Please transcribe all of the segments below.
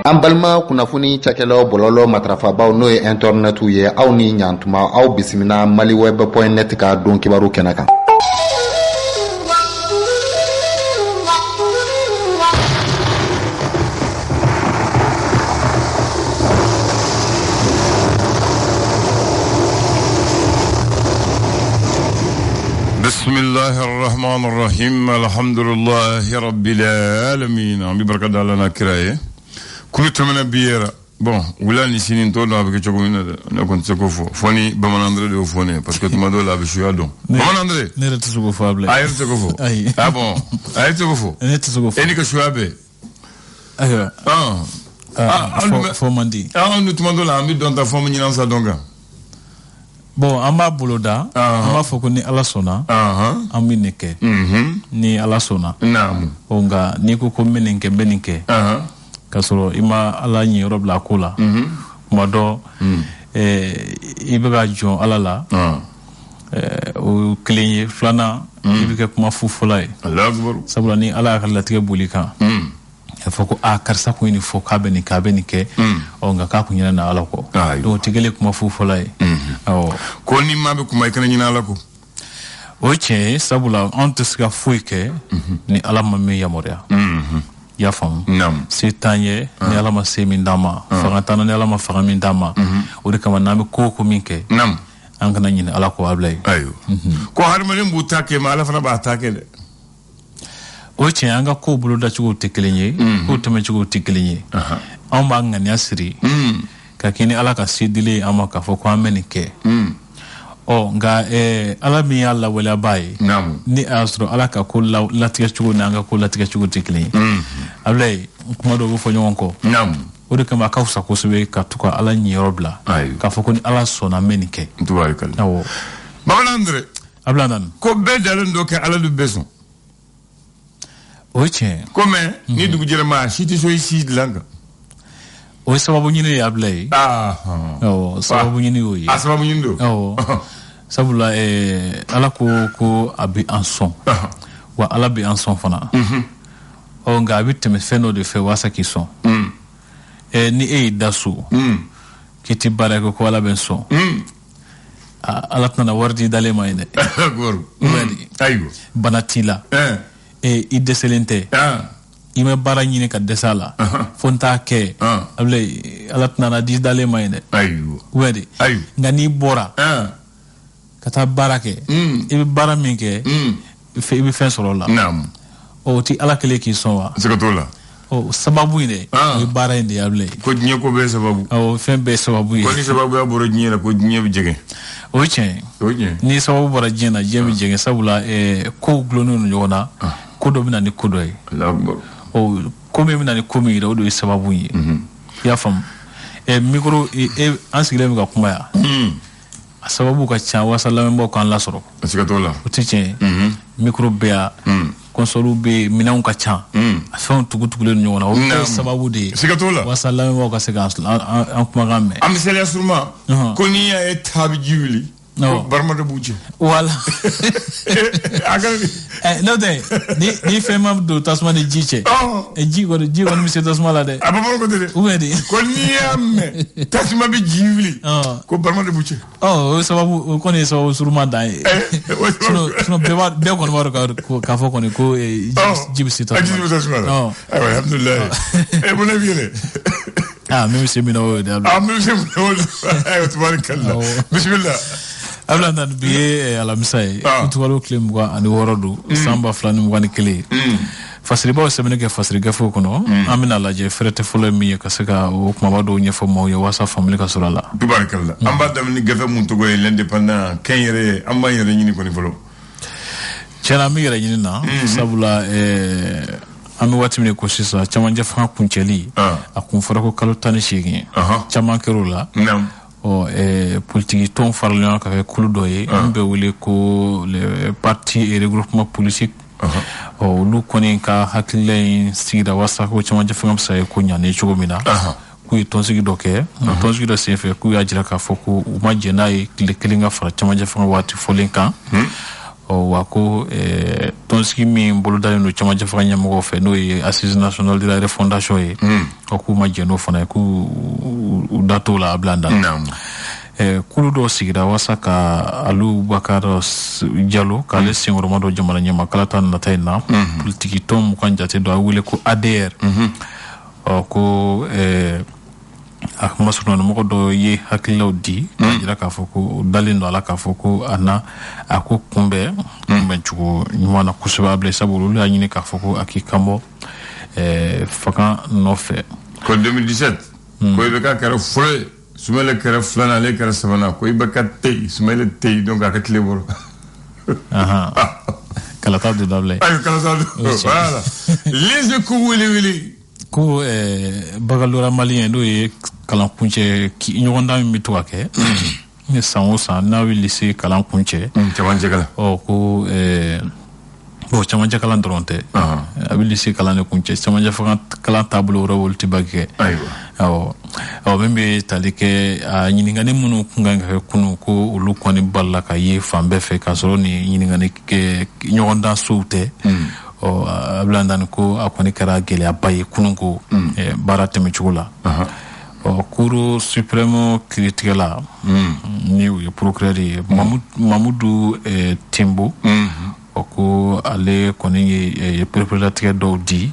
An balima kunnafoni cakɛlaw bɔlɔlɔ matrafabaw n'o ye internet ye aw ni ɲantuma aw bisimila maliweb.net ka don kibaru kɛnɛ kan. Bismillahirrahmanirrahim. Alhamdulillahi rabbil alamin. An bi barka da Allah na kiraye. Kulu tamana biyera. Bon, wula ni sinin to da avec chogo ina na kon se ko foni bamanandre de foni parce que tuma do la bi shuya don. Bamanandre. Ne rete sugo fo able. Ayer se ko fo. Ah bon. Ayer se ko fo. Ne rete sugo fo. Eni ka shuya be. Ayo. Fo mandi. Nu tuma do la ambi don ta fo nyina sa donga. Bon, an b'a bolo da, an b'a fɔ ko ni Ala sɔnna, an bɛ nin kɛ. Ni Ala sɔnna. Nka n'i ko ko n bɛ nin kɛ, n bɛ nin kɛ. K'a sɔrɔ i ma Ala ɲiyɔrɔ bila a ko la. Tuma dɔ, i bɛ ka jɔn Ala la. O kelen ye, filanan, i bɛ kɛ kuma fufɔla ye. Sabula ni Ala y'a ka latigɛ boli kan. A fɔ ko karisa kun ye nin fɔ k'a bɛ nin kɛ nka k'a kun ɲinɛ na Ala kɔ donc o tɛ kelen kuma fɔfɔla ye ko ni maa bɛ kuma i kana ɲinɛ Ala kɔ o ye tiɲɛ ye sabula anw tɛ se ka foyi kɛ ni Ala ma min yamaruya i y'a faamu se t'an ye ni Ala ma se min d'an ma fanga t'an na ni Ala ma fanga min d'an ma o de kama n'an bɛ ko o ko min kɛ an kana ɲinɛ Ala kɔ abila ye ko hadamaden b'u ta kɛ mais Ala fana b'a ta kɛ dɛ o tiɲɛ an ka kow bolodacogow tɛ kelen ye kow tɛmɛcogow tɛ kelen ye anw b'a ŋaniya siri ka kɛ ni Ala ka se dili an ma k'a fɔ ko an bɛ nin kɛ nka Ala min y'a lawaleyabaa ye ni a y'a sɔrɔ Ala ka ko latigɛcogo ni an ka ko latigɛcogo tɛ kelen ye Ablaye kuma dɔw bɛ fɔ ɲɔgɔn kɔ o de kama a ka fisa kosɛbɛ ka to ka Ala ɲiyɔrɔ bila k'a fɔ ko ni Ala sɔnna an bɛ nin kɛ awɔ Bamanandre Ablaye Nani ko bɛɛ dalen dɔ kɛ Ala de bɛ sɔn o ye tiɲɛ comme ni dugu jɛra si tɛ so i si dilan kan o ye sababu ɲini ye Ablaye sababu ɲini y'o ye sababu ɲini don sabula Ala ko a bɛ an sɔn wa Ala bɛ an sɔn fana nka a bɛ tɛmɛ fɛn dɔ de fɛ walasa k'i sɔn ni e y'i da so k'i tɛ baara kɛ ko Ala bɛ n sɔn Ala tɛna wari di dalen ma ye dɛ bana t'i la i dɛsɛlen tɛ i ma baara ɲini ka dɛsɛ a la fo n t'a kɛ Ala tɛna di dalen ma ye dɛ nka n'i bɔra ka taa baara kɛ i bɛ baara min kɛ i bɛ fɛn sɔrɔ o la o tɛ Ala kelen k'i sɔn wa sababu in dɛ o ye baara in de ye Ablaye ko diɲɛ ko bɛɛ sababu fɛn bɛɛ sababu ye ko ni sababuya bɔra diɲɛ la ko diɲɛ bɛ jɛgɛn o ye tiɲɛ ni sababu bɔra diɲɛ na diɲɛ bɛ jɛgɛn sabula kow gulonnen don ɲɔgɔn na ko dɔ bɛ na ni ko dɔ ye ko min bɛ na ni ko min yɛrɛ o de ye sababu ye i y'a faamu micro an sigilen bɛ ka kuma yan a sababu ka ca walasa lamɛnbaaw k'an lasɔrɔ o tɛ tiɲɛ ye micro bɛ yan kɔnsɔliw bɛ yen minɛnw ka ca a fɛnw tugutugulen don ɲɔgɔn na o bɛɛ ye sababu de ye walasa lamɛnbaaw ka se k'an kumakan mɛn an misaliya suruma ko n'i y'a ye taa bɛ ji wuli ko barama dɔ b'u cɛ wala n'o tɛ ni fɛn ma don tasuma ni ji cɛ ji kɔni bɛ se tasuma la dɛ a bɛ ko tɛ dɛ ou bien de ko n'i y'a mɛn tasuma bɛ ji wuli ko barama de b'u cɛ o ye sababu o kɔni ye sababu suruma dan ye sinon bɛɛ kɔni b'a dɔn k'a fɔ kɔni ko ji bɛ se tasuma la ayiwa alhamdulilayi mun ne b'i yɛlɛ min bɛ se min na o ye de min bɛ se min na o de ayiwa tubarikala bisimila Ablaye Nani bi ye alamisa ye kutukalo tile 26 don san 2021 fasiribaw sɛbɛnni kɛ fasiri gafew kɔnɔ an bɛna lajɛ fɛrɛ tɛ fɔlɔ ye min ye ka se ka o kumaba dɔw ɲɛfɔ maaw ye walasa faamuyali ka sɔrɔ a la tubarikala an b'a daminɛ ni gafe mun tɔgɔ ye l'indépendant kɛn yɛrɛ an b'an yɛrɛ ɲini kɔni fɔlɔ tiɲɛna an bɛ yɛrɛ ɲini na sabula an bɛ waati min ko sisan cɛmancɛ fanga kuncɛli a kun fɔra ko kalo 18 caman kɛr'o la politiki tɔnw faralen ɲɔgɔn kan ka kɛ kulu dɔ ye an bɛ wele ko le parti et regroupement politique olu kɔni ka hakilila in sigira walasa ko cɛmancɛ fanga bɛ se ka kɛ ko ɲanen cogo min na k'u ye tɔnsigi dɔ kɛ tɔnsigi dɔ senfɛ k'u y'a jira k'a fɔ ko u ma jɛn n'a ye tile kelen ka fara cɛmancɛ fanga waati fɔlen kan wa ko tonsigi min bolodalen no camancɛ faga ɲɛmɔgɔw fɛ n'o ye assise nationale de la refondation ye o k'u ma jɛn n'o fana ye k'u da t'o la a bila an da kulu dɔ sigira wasa ka Alu Bakar Diallo k'ale senkɔrɔma dɔ jamana ɲamakala ta nata in na politiki tɔn mu kan jate dɔ a wele ko ADR ko a kuma surunna mɔgɔ dɔ ye hakililaw di k'a jira k'a fɔ ko dalen don ala k'a fɔ ko a ko kunbɛn cogo ɲuman na kosɛbɛ a bila sabu olu y'a ɲini k'a fɔ ko a k'i kanbɔ fanga nɔfɛ ko 2017 ko i bɛ ka kɛra fɔlɔ ye Soumaïla kɛra filanan ale kɛra sabanan ko i bɛ ka tey Soumaïla tey donc a ka tile bɔrɔ kalata de dabila ayi kalata voilà les échos wili ko Bagalora malien n'o ye kalan kuncɛ ɲɔgɔndan min bɛ to ka kɛ ni san o san n'a bɛ lycée kalan kuncɛ camancɛ kalan ko bon camancɛ kalan dɔrɔn tɛ a bɛ lycée kalan de kuncɛ camancɛ kalan taabolo wɛrɛ olu tɛ bagi kɛ awɔ min bɛ tali kɛ a ɲininkali minnu kun kan ka kɛ kunun ko olu kɔni balila ka ye fan bɛɛ fɛ k'a sɔrɔ ni ɲininkali ɲɔgɔndan sow tɛ a bila ndani ko a kɔni kɛra gɛlɛyaba ye kunun ko baara tɛmɛcogo la Cour suprême kiiritigɛla ni o ye procureur ye Mamudu Tembo ko ale kɔni ye pereperelatigɛ dɔw di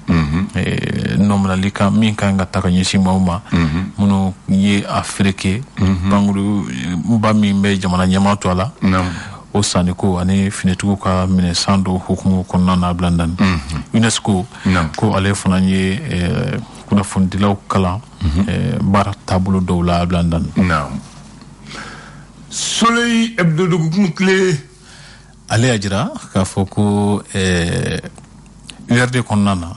nɔminali kan min kan ka ta ka ɲɛsin maaw ma minnu ye a fereke banguruba min bɛ jamana ɲɛmaa to a la o sanni ko ani finitigiw ka minɛsan dɔ hukumu kɔnɔna na bila ndani UNESCO ko ale fana ye kunnafonidilaw kalan baara taabolo dɔw la bila ndani Soleil hebdo dugu tile ale y'a jira k'a fɔ ko URD kɔnɔna na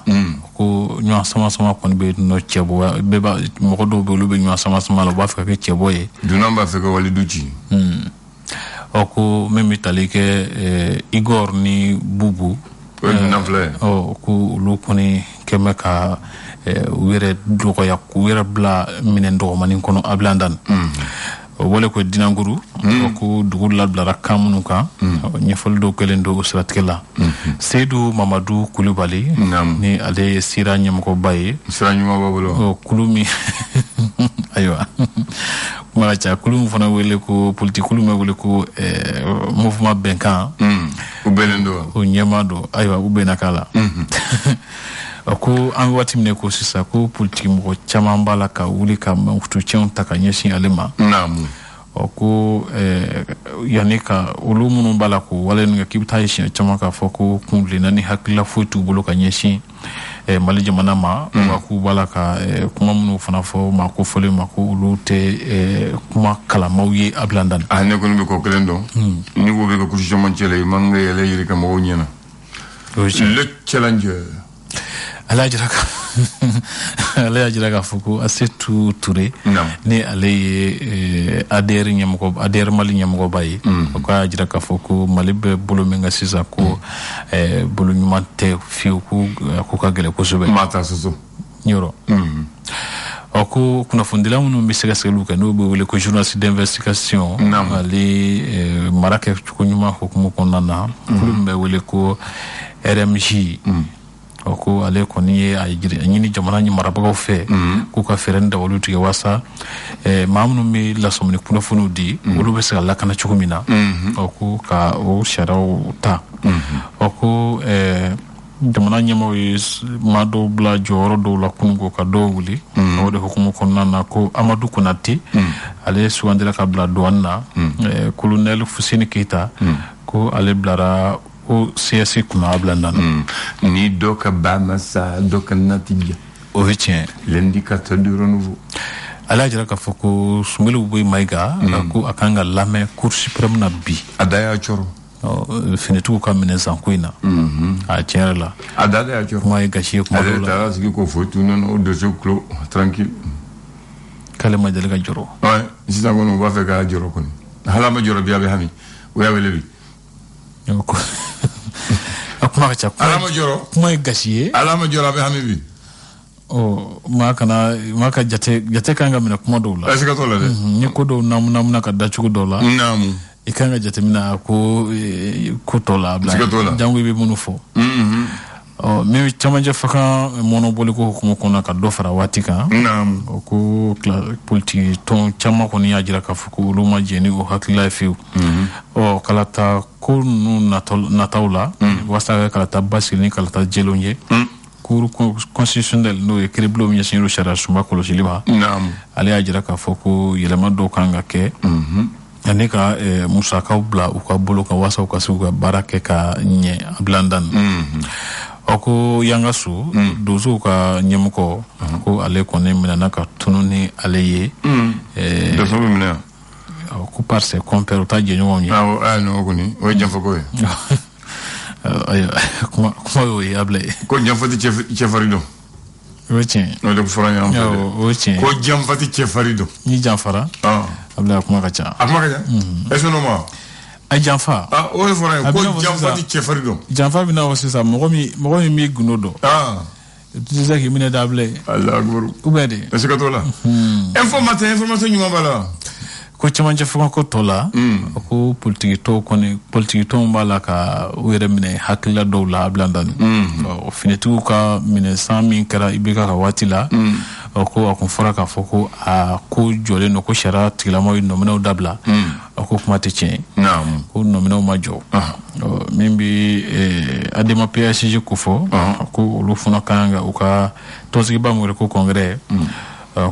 ko ɲɔgɔn sama kɔni bɛ nɔ cɛbɔ mɔgɔ dɔw bɛ olu bɛ ɲɔgɔn sama la u b'a fɛ ka kɛ cɛbɔ ye dunan b'a fɛ ka walidu ci ko min bɛ tali kɛ Igor ni Bubu ko olu kɔni kɛmɛ ka u yɛrɛ dɔgɔya k'u yɛrɛ bila minɛn dɔgɔmanin kɔnɔ a bila ndani o wale ko Dinanguru ko dugu labilara kan minnu kan ɲɛfɔli dɔw kɛlen don o siratigɛ la Seydou Mamadou Kulibali ni ale ye sira ɲɛmɔgɔba ye sira ɲuman b'a bolo kulu min ayiwa kuma ka ca kulu min fana wele ko politique kulu min wele ko mouvement bɛnkan u bɛnnen don o ɲɛmaa don ayiwa u bɛnna k'a la ko an waati min ko sisan ko politique mɔgɔ caman b'a la ka wuli ka mankutucɛnw ta ka ɲɛsin ale ma ko yanni ka olu minnu b'a la ko wale ninnu k'i bɛ taa ye siɲɛ caman k'a fɔ ko kuntilenna ni hakilila foyi t'u bolo ka ɲɛsin Mali jamana ma wa k'u b'a la ka kuma minnu fana fɔ ma ko fɔlen ma ko olu tɛ kuma kalamaw ye a bila ndani ne kɔni bɛ ko kelen dɔn ni ko bɛ ka kusi caman cɛ la i man ka yɛlɛ yiri ka mɔgɔw ɲɛna le challenger ale y'a jira k'a fɔ ko Asetu Ture ni ale ye ADR Mali ɲɛmɔgɔba ye ko y'a jira k'a fɔ ko Mali bɛ bolo min ka sisan ko bolo ɲuman tɛ fiyewu ko ka gɛlɛn kosɛbɛ maa t'a soso yɔrɔ ko kunnafonidila minnu bɛ sɛgɛsɛgɛliw kɛ n'o bɛ wele ko journaliste d'investigation ale mara kɛ cogo ɲuman hukumu kɔnɔna na kulu min bɛ wele ko RMJ ko ale kɔni ye a ɲini jamana marabagaw fɛ k'u ka fɛɛrɛ ni dawaliw tigɛ wasa maa minnu bɛ lasɔmini kunnafoniw di olu bɛ se ka lakana cogo min na ko ka o sariyaw ta ko jamana ɲɛmaaw ye maa dɔw bila jɔyɔrɔ dɔw la kunun ko ka dɔw wuli o de hukumu kɔnɔna na ko Amadu Konate ale sugandira ka bila douane na colonel Fuseni Keita ko ale bilara o CSI kunna a bila ndani ni dɔ ka ba ma sa dɔ ka natija o ye tiɲɛ l'indicateur du renouveau ale y'a jira k'a fɔ ko Sunkalo Boyi Mayiga ko a kan ka lamɛn Cour suprême na bi a da y'a cɔrɔ finitigiw ka minɛnsan ko in na a tiɲɛ yɛrɛ la a da y'a cɔrɔ kuma ye gasi ye kuma dɔw la ale taara sigi ko fo tun nana o dossier clos tranquille k'ale ma deli ka jɔrɔ sisan kɔni u b'a fɛ k'a jɔrɔ kɔni hali ma jɔrɔ bi a bɛ hami o y'a wele bi a kuma ka ca ala ma jɔrɔ kuma ye gasi ye ala ma jɔrɔ a bɛ hami bi maa ka jate kan ka minɛ kuma dɔw la est-ce que t'o la dɛ ni ko dɔw namuna ka da cogo dɔw la i kan ka jatemina ko tola bla jango be munu fo mais chamanje faka monobole ko hukumu kona ka do fara wati kan naam ko politique ton chama ko ni ajira ka fuku luma jeni o hakila fiu o kalata ko nu natawla wasa kalata basili kalata jelonje cour constitutionnel no ekriblo mi nyasiro shara suma ko lima naam ali ajira ka fuku yelema do kanga ke anika musa ka bla u ka bolo ka wasa ka su ka barake ka nye blandan oko yangasu dozo ka nyemuko ko ale kone mina naka tununi ale ye dozo mina ko parce compare ta je nyom ni no ko ni o jamfa ko ayo kuma yo yable ko jamfati chefarido wetin no de foranya am ko jamfati chefarido ni jamfara abla kuma kacha eso no ma a janfa o le fora ko janfati chefarido janfa bina wasi sa mogo mi gunodo tu sais que mine dable Allah akbar ubede est-ce que toi là information nyuma bala ko chamanje fo ko tola ko politique to mbala ka were mine hakila dawla blandan o finetu ka mine 100,000 kara ibeka ka watila ko akon fora ka foko a ko jole no ko shara tilamo no mena dabla ko kuma te chen naam ko no mena majo mimbi adema PSG ko fo ko lu funa kanga o ka tosi ba mo ko congrès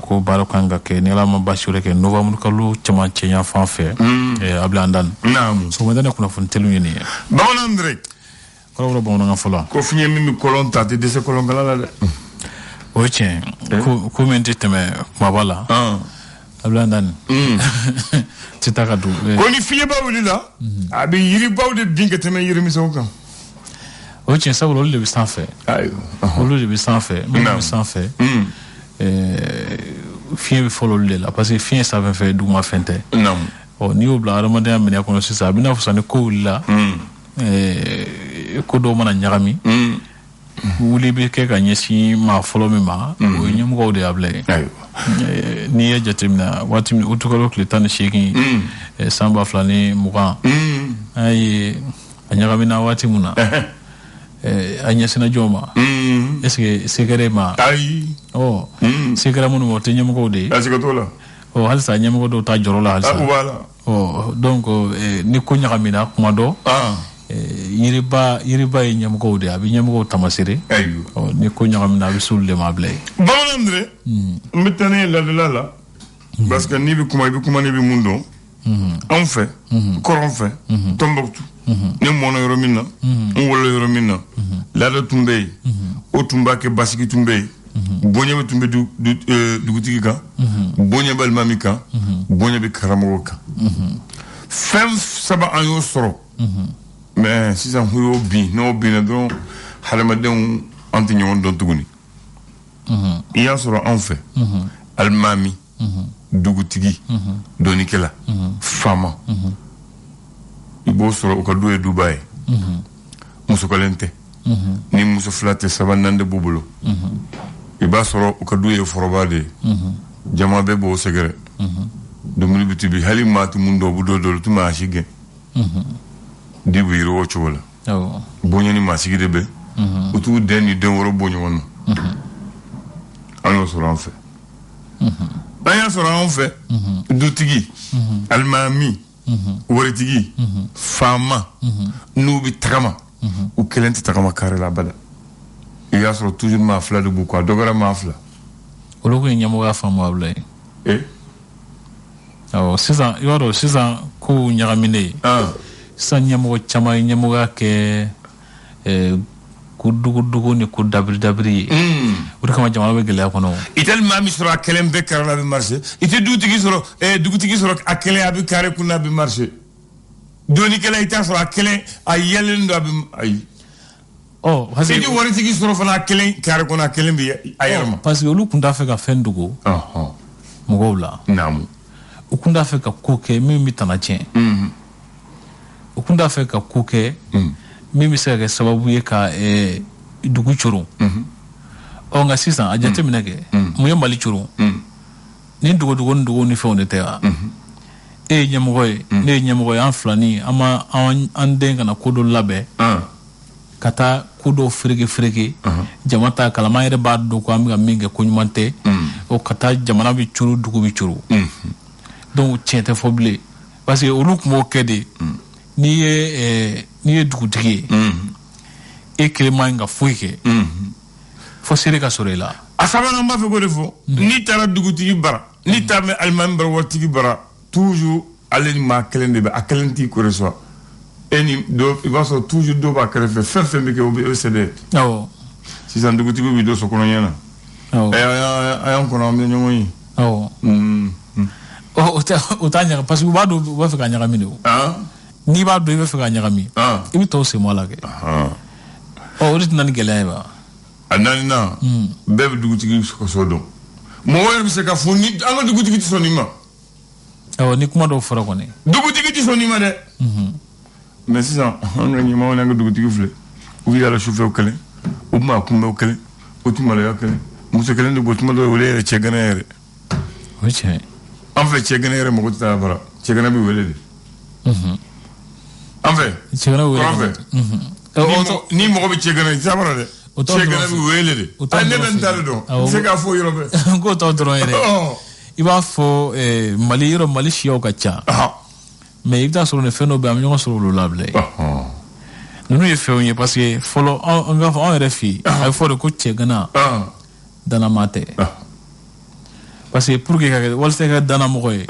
ko baro kanga ke ne la ma basure ke novembre kalu chama chenya fanfe ablandan naam so madana kuna fun telu ni bon André ko bon nga fola ko finye mimi kolonta te de se kolongala la oche ko mente teme mabala ablandan titaka du ko ni fiye bawli la abi yiri bawde binga teme yiri mi so kan oche sa wolo le bisan fe ayo wolo le bisan fe même sans fait fiye follow le la parce que fiye ça va faire du ma fente non o ni obla ramadan amene ko no sisa bina fusane ko la ko do mana nyagami wuli be ke ka nyesi ma follow mi ma o nyum ko de able ayo ni ya jatimna wati mi utukalo kletan sheki samba flani muka ay anyagami na wati muna anyesina joma est-ce que secret ma ay secret munu mo te nyum ko de est-ce que toi là halsa nyum ko do ta jorola halsa voilà donc ni ko nyagamina kuma do yiriba nyum ko de abi nyum ko tamasire ayo ni ko nyagamina bi sulle ma blay bon André metane la parce que ni bi kuma ni bi mundo en fait koron fait Tombouctou ni mono yoro minna wolo yoro minna la da tumbe o tumba ke basiki tumbe bonya be tumbe dugutigi ka bonya bal mamika bonya be karamo ka fem saba ayo soro mais si ça huyo bi no bi na don halama den antinyo don tuguni iya soro en fait almami dugutigi donikela fama ibo soro ko do e Dubai muso kalente ni muso flate sabanande bubulo iba soro ko do e forobade jama be bo segere dumuni bitibi halimatu mundo budo do tuma shige di biro wo chola bonya ni masigi be utu deni den woro bonya won alo soro en fait baya soro en fait dutigi almami waritigi fama nubi tagama u kelenti tagama kare la bada il y a sur toujours ma fla de beaucoup dogara ma fla olo ko nyamo ga fama ablay sisan yoro sisan ko nyagamine sisan nyamo chama nyamo ga ke kudugu ni kudabri uri kama jamana be gele akono itel mami sura kelem be karala be marché ite dugutigi sura dugutigi sura akele abi kare kuna be marché doni kele ita sura akele ayelen do abi ay hasi di waritigi sura fana akele kare kuna akele bi ayarma parce que olu kunda fe ka fendugo mugobla namu ukunda fe ka koke mimi tanachen ukunda fe ka koke mimi se ka sababu ye ka dugu churu nga sisan ajate minake muye mali churu ni dugu ni fe on te ɲɛmɔgɔ ye ne ye ɲɛmɔgɔ ye an fila ni an den kana ko dɔ labɛn ka taa ko dɔw fereke jama ta kalama yɛrɛ b'a dɔn ko an bɛ ka min kɛ ko ɲuman tɛ o ka taa jamana bi curu dugu bi curu donc tiɲɛ tɛ fɔ bilen parce que olu tun b'o kɛ de n'i ye dugutigi ye e kelen man ka foyi kɛ fo seere ka sɔrɔ i la a sabanan b'a fɛ k'o de fɔ n'i taara dugutigi bara n'i taara mɛ alimami bara waritigi bara toujours ale ni maa kelen de bɛ a kelen t'i kɔrɔsɔ e ni dɔ i b'a sɔrɔ toujours dɔ b'a kɛrɛfɛ fɛn fɛn bɛ kɛ o bɛ sɛdɛ sisan dugutigi bɛ dɔ sɔrɔ kɔnɔɲɛ na a y'an kɔnɔ an bɛ ɲɔgɔn ye o t'a ɲaga parce que u b'a dɔn u b'a fɛ ka ɲagami de o n'i b'a dɔn i b'a fɛ ka ɲagami i bɛ tɔw sen bɔ a la kɛ o de tɛna ni gɛlɛya ye ba a naaninan bɛɛ bɛ dugutigi kɔsɔ dɔn mɔgɔ yɛrɛ bɛ se ka fɔ ni an ka dugutigi tɛ sɔn nin ma ni kuma dɔw fɔra kɔni dugutigi tɛ sɔn nin ma dɛ mais sisan an ka ɲɛmɔgɔ n'an ka dugutigi filɛ u bɛ yala sufɛw kɛlɛ u bɛ maa kunbɛw kɛlɛ u tɛ maloya kɛlɛ muso kelen de bɔ tuma dɔw wele yɛrɛ cɛ gɛnɛ yɛrɛ o ye tiɲɛ ye an fɛ cɛ gɛnɛ yɛrɛ mɔgɔ tɛ taa bara cɛ gɛnɛ bɛ wele de an fɛ cɛ gɛnɛ wele ni mɔgɔ bɛ cɛ gɛnɛ i tɛ taa bara dɛ cɛ gɛnɛ bɛ wele de ne bɛ n ta de dɔn n se k'a fɔ yɔrɔ bɛɛ k'o tɔ dɔrɔn yɛrɛ i b'a fɔ mali siyaw ka ca mais i bɛ taa sɔrɔ ni fɛn dɔw bɛ an bɛ ɲɔgɔn sɔrɔ olu la bilen ninnu ye fɛnw ye parce que fɔlɔ an b'a fɔ anw yɛrɛ fɛ yen a bɛ fɔ de ko cɛ gana danama tɛ parce que pour que ka kɛ walasa i ka danamɔgɔ ye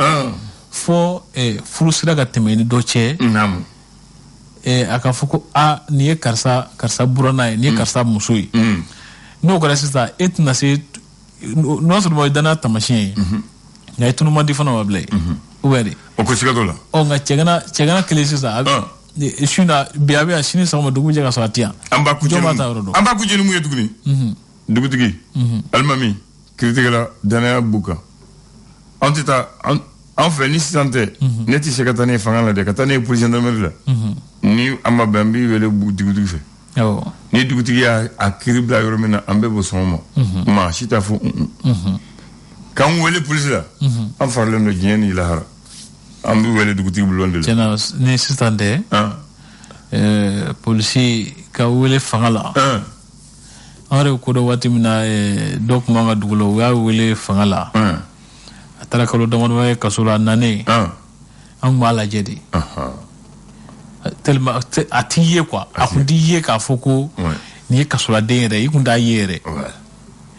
fɔ furu sira ka tɛmɛ ni dɔ cɛ a ka fɔ ko nin ye karisa buranna ye nin ye karisa muso ye n'o kɛra sisan e tɛna se n'o sɔrɔ o ye danaya taamasiyɛn ye nka i tunu man di fana ma bilen ou bien de o ko siga t'o la nka cɛ gana kelen sisan su na bi a bɛ yan sini sɔgɔma dugu jɛ ka sɔrɔ a ti yan an b'a ku jeni mun ye tuguni dugutigi alimami kiritigɛla danaya b'u kan an tɛ taa an fɛ ni sisan tɛ ne tɛ se ka taa ne ye fanga la dɛ ka taa ne ye police gendarmerie la ni an ma bɛn an b'i wele dugutigi fɛ ni dugutigi y'a kiri bila yɔrɔ min na an bɛɛ b'o sɔn o ma maa si t'a fɔ k'an wele police la an faralen don diɲɛ ni lahara an b'i wele dugutigi bulon de la tiɲɛna ni sisan tɛ polisi ka wele fanga la an yɛrɛ ko dɔ waati min na dɔ tun b'an ka dugu la u y'a wele fanga la a taara kalo damadɔ ye kaso la a nanen an tun b'a lajɛ de tellement a t'i ye quoi a tun t'i ye k'a fɔ ko nin ye kasoladen yɛrɛ i tun t'a ye yɛrɛ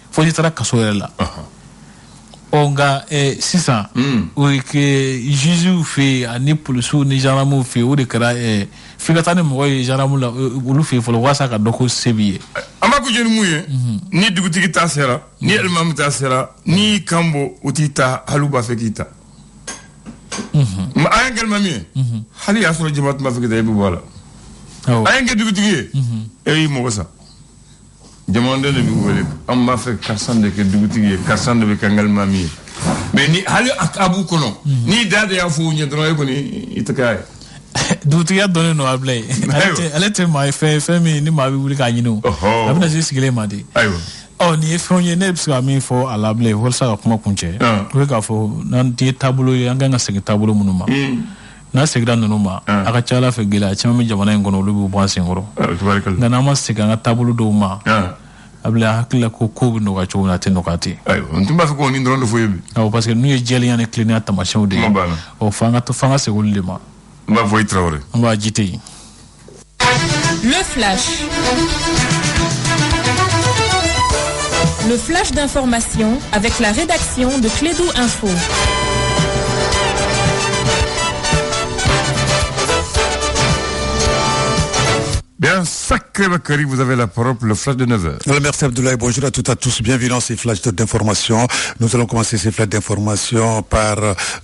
fo n'i taara kaso yɛrɛ la nka sisan o ye kɛ juges fɛ yen ani polisiw ni gendarmew fɛ yen o de kɛra f'i ka taa ni mɔgɔ ye gendarme la olu fɛ yen fɔlɔ walasa ka dɔn ko se b'i ye an b'a ko jeni mun ye ni dugutigi ta sera ni alimami ta sera ni kan bɔ o t'i ta hali u b'a fɛ k'i ta a ye kɛlima min ye hali y'a sɔrɔ jama tun b'a fɛ k'i ta i bɛ bɔ a la a ye kɛ dugutigi ye e y'i mɔgɔ sa jamanaden de b'i wele an b'a fɛ karisa de kɛ dugutigi ye karisa de bɛ kɛ alimami ye mais ni hali a b'u kɔnɔ n'i da de y'a fɔ u ɲɛ dɔrɔn e kɔni i tɛ k'a ye dugutigiya dɔnnen don Ablaye ale tɛ maa ye fɛn min ni maa bɛ wuli k'a ɲini o a bɛna se sigilen ma de nin ye fɛnw ye ne bɛ se ka min fɔ a la Ablaye walasa ka kuma kuncɛ o ye k'a fɔ n'an tɛ taabolo ye an kan ka segin taabolo minnu ma n'a seginna ninnu ma a ka ca Ala fɛ gɛlɛya caman bɛ jamana in kɔnɔ olu bɛ bɔ an senkɔrɔ nka n'an ma segin an ka taabolo dɔw ma Ablaye hakili la ko kow bɛ nɔgɔya cogo min na a tɛ nɔgɔya ten n tun b'a fɛ k'o ni dɔrɔn de fɔ ye bi parce que n'u ye jɛlenya ni tilennenya taamasiyɛnw de ye f'an ka segin olu de ma n b'a fɔ i Traoré an b'a jite yen. Le flash. Le flash d'information avec la rédaction de Clédou Info. Bien, sacré Bakary, vous avez la parole pour le flash de 9h. Merci Abdoulaye, bonjour à toutes et à tous, bienvenue dans ces flashs d'information. Nous allons commencer ces flashs d'information par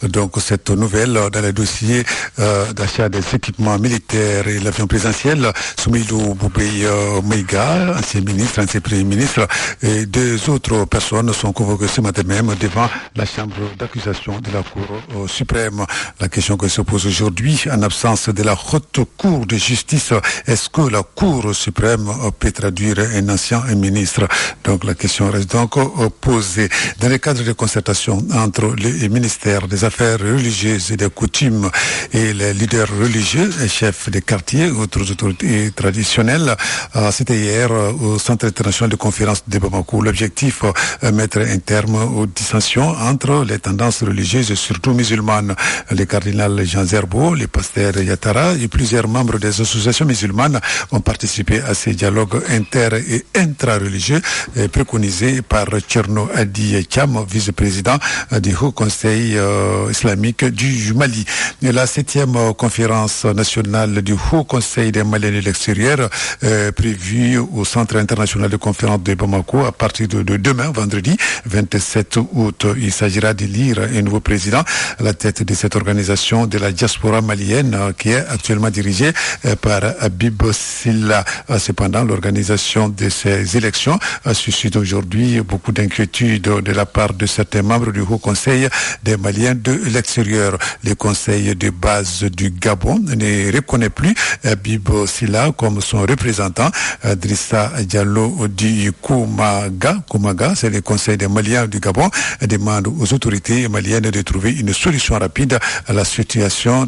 donc cette nouvelle dans les dossiers d'achat des équipements militaires et l'avion présidentiel. Soumilou Boubé Maïga, ancien ministre, ancien premier ministre, et deux autres personnes sont convoquées ce matin même devant la chambre d'accusation de la Cour suprême. La question que se pose aujourd'hui, en absence de la haute cour de justice, est-ce que la Cour Cour suprême peut traduire un ancien ministre. Donc la question reste donc posée. Dans le cadre de concertation entre les ministères des Affaires religieuses et des coutumes et les leaders religieux et chefs des quartiers, autres autorités traditionnelles, c'était hier au Centre international de conférence de Bamako. L'objectif, mettre un terme aux dissensions entre les tendances religieuses, surtout musulmanes. Le cardinal Jean Zerbo, le pasteur Yatara et plusieurs membres des associations musulmanes ont participé à ces dialogues inter- et intra-religieux préconisés par Tcherno Adi Cham, vice-président du Haut Conseil islamique du Mali. Et la 7e conférence nationale du Haut Conseil des Maliens de l'extérieur prévue au Centre international de conférence de Bamako à partir de demain, vendredi 27 août. Il s'agira d'élire un nouveau président à la tête de cette organisation de la diaspora malienne qui est actuellement dirigée par Habib Silla. Cependant, l'organisation de ces élections suscite aujourd'hui beaucoup d'inquiétudes de la part de certains membres du Haut Conseil des Maliens de l'extérieur. Le Conseil de base du Gabon ne reconnaît plus Habib Silla comme son représentant. Drissa Diallo du Koumaga, c'est le Conseil des Maliens du Gabon, demande aux autorités maliennes de trouver une solution rapide à la situation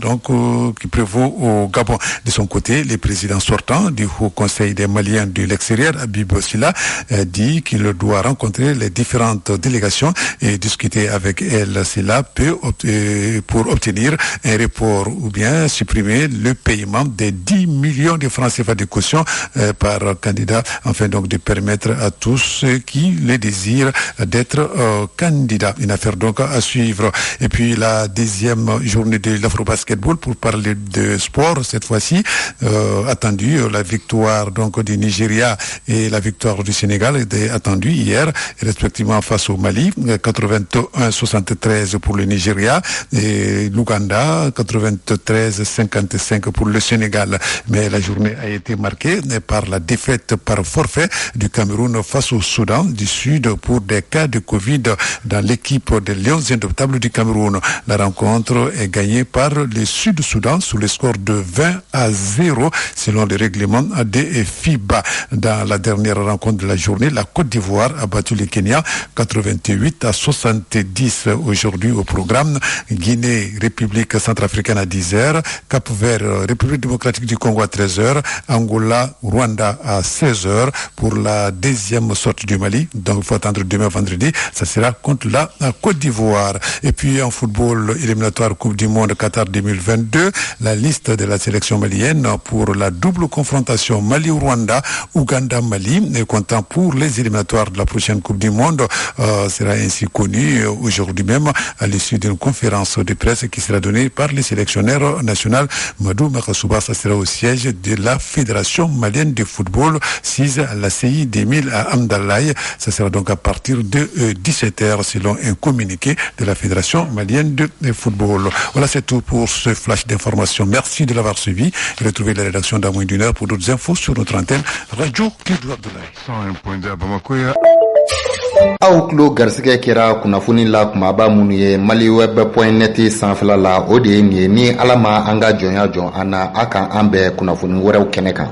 qui prévaut au Gabon. De son côté, le président sortant du Haut Conseil des Maliens de l'extérieur, Habib Silla, dit qu'il doit rencontrer les différentes délégations et discuter avec elles. Cela peut pour obtenir un report ou bien supprimer le paiement des 10 millions de francs CFA de caution par candidat, afin donc de permettre à tous ceux qui le désirent d'être candidats. Une affaire donc à suivre. Et puis la deuxième journée de l'Afro-Basketball pour parler de sport, cette fois-ci attendue, la victoire donc du Nigeria et la victoire du Sénégal était attendue hier, respectivement face au Mali, 81-73 pour le Nigeria et l'Ouganda, 93-55 pour le Sénégal. Mais la journée a été marquée par la défaite par forfait du Cameroun face au Soudan du Sud pour des cas de Covid dans l'équipe des Lions Indomptables du Cameroun. La rencontre est gagnée par le Sud-Soudan sous le score de 20-0 selon le règlement des FIBA. Dans la dernière rencontre de la journée, la Côte d'Ivoire a battu le Kenya 88-70. Aujourd'hui au programme, Guinée, République centrafricaine à 10h, Cap-Vert, République démocratique du Congo à 13h, Angola, Rwanda à 16h pour la deuxième sortie du Mali. Donc il faut attendre demain vendredi, ça sera contre la Côte d'Ivoire. Et puis en football éliminatoire Coupe du Monde Qatar 2022, la liste de la sélection malienne pour la double confrontation Mali-Rwanda, Ouganda-Mali, comptant pour les éliminatoires de la prochaine Coupe du Monde, sera ainsi connue aujourd'hui même à l'issue d'une conférence de presse qui sera donnée par les sélectionneurs nationaux. Madou Makasouba, ça sera au siège de la Fédération malienne de football, sise à la CI d'Emile à Amdalaï. Ça sera donc à partir de 17h selon un communiqué de la Fédération malienne de football. Voilà, c'est tout pour ce flash d'information. Merci de l'avoir suivi. Retrouvez la rédaction dans moins d'une heure pour d'autres infos sur notre antenne Radio Kidou Abdoulaye. aw tulo garisɛgɛ kɛra kunnafoni la kumaba minnu ye maliweb.net sanfɛla la o de ye nin ye ni ala ma an ka jɔnya jɔn an na a kan an bɛɛ kunnafoni wɛrɛw kɛnɛ kan.